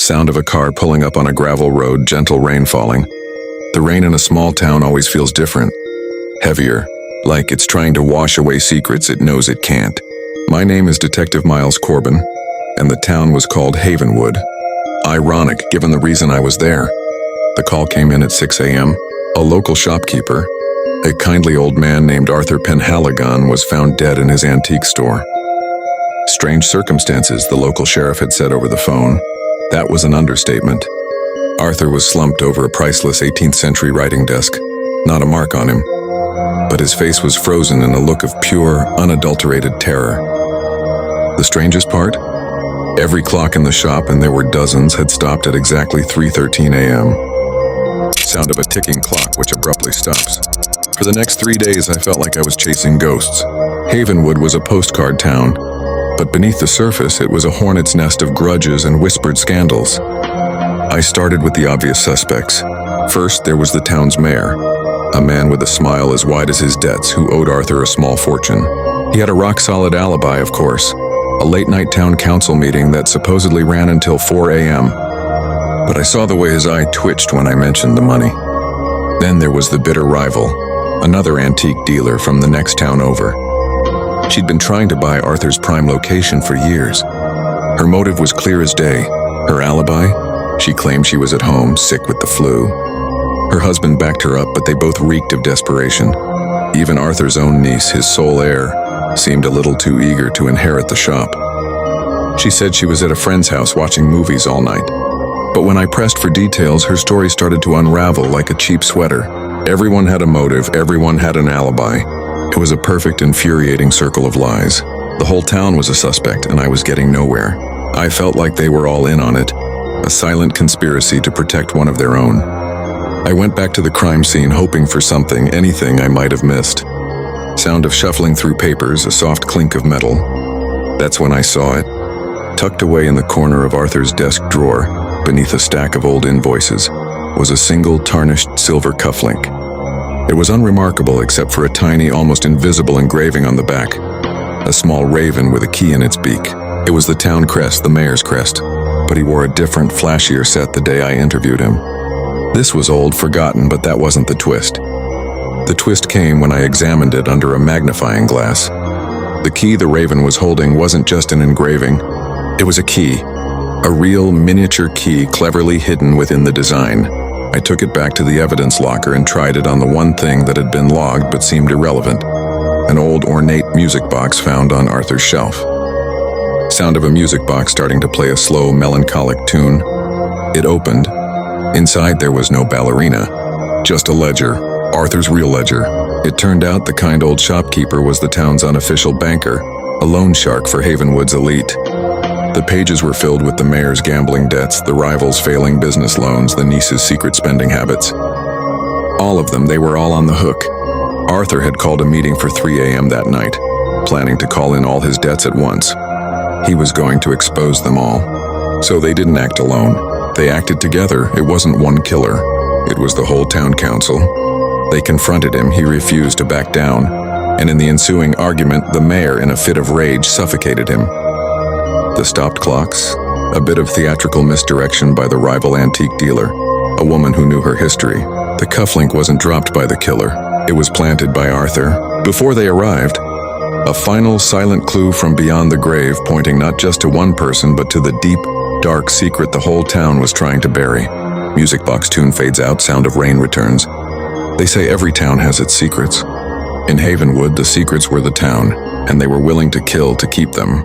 Sound of a car pulling up on a gravel road, gentle rain falling. The rain in a small town always feels different. Heavier, like it's trying to wash away secrets it knows it can't. My name is Detective Miles Corbin, and the town was called Havenwood. Ironic, given the reason I was there. The call came in at 6 a.m. A local shopkeeper, a kindly old man named Arthur Penhaligon, was found dead in his antique store. Strange circumstances, the local sheriff had said over the phone. That was an understatement. Arthur was slumped over a priceless 18th century writing desk. Not a mark on him, but his face was frozen in a look of pure, unadulterated terror. The strangest part? Every clock in the shop, and there were dozens, had stopped at exactly 3:13 a.m. Sound of a ticking clock which abruptly stops. For the next 3 days, I felt like I was chasing ghosts. Havenwood was a postcard town, but beneath the surface, it was a hornet's nest of grudges and whispered scandals. I started with the obvious suspects. First, there was the town's mayor, a man with a smile as wide as his debts who owed Arthur a small fortune. He had a rock-solid alibi, of course, a late-night town council meeting that supposedly ran until 4 a.m. But I saw the way his eye twitched when I mentioned the money. Then there was the bitter rival, another antique dealer from the next town over. She'd been trying to buy Arthur's prime location for years. Her motive was clear as day. Her alibi? She claimed she was at home, sick with the flu. Her husband backed her up, but they both reeked of desperation. Even Arthur's own niece, his sole heir, seemed a little too eager to inherit the shop. She said she was at a friend's house watching movies all night. But when I pressed for details, her story started to unravel like a cheap sweater. Everyone had a motive, everyone had an alibi. It was a perfect, infuriating circle of lies. The whole town was a suspect, and I was getting nowhere. I felt like they were all in on it, a silent conspiracy to protect one of their own. I went back to the crime scene hoping for something, anything I might have missed. Sound of shuffling through papers, a soft clink of metal. That's when I saw it. Tucked away in the corner of Arthur's desk drawer, beneath a stack of old invoices, was a single tarnished silver cufflink. It was unremarkable except for a tiny, almost invisible engraving on the back, a small raven with a key in its beak. It was the town crest, the mayor's crest, but he wore a different, flashier set the day I interviewed him. This was old, forgotten, but that wasn't the twist. The twist came when I examined it under a magnifying glass. The key the raven was holding wasn't just an engraving. It was a key, a real miniature key cleverly hidden within the design. I took it back to the evidence locker and tried it on the one thing that had been logged but seemed irrelevant, an old ornate music box found on Arthur's shelf. Sound of a music box starting to play a slow, melancholic tune. It opened. Inside there was no ballerina, just a ledger, Arthur's real ledger. It turned out the kind old shopkeeper was the town's unofficial banker, a loan shark for Havenwood's elite. The pages were filled with the mayor's gambling debts, the rival's failing business loans, the niece's secret spending habits. All of them, they were all on the hook. Arthur had called a meeting for 3 a.m. that night, planning to call in all his debts at once. He was going to expose them all. So they didn't act alone. They acted together. It wasn't one killer. It was the whole town council. They confronted him. He refused to back down. And in the ensuing argument, the mayor, in a fit of rage, suffocated him. The stopped clocks, a bit of theatrical misdirection by the rival antique dealer, a woman who knew her history. The cufflink wasn't dropped by the killer. It was planted by Arthur. Before they arrived, a final silent clue from beyond the grave pointing not just to one person but to the deep, dark secret the whole town was trying to bury. Music box tune fades out, sound of rain returns. They say every town has its secrets. In Havenwood, the secrets were the town, and they were willing to kill to keep them.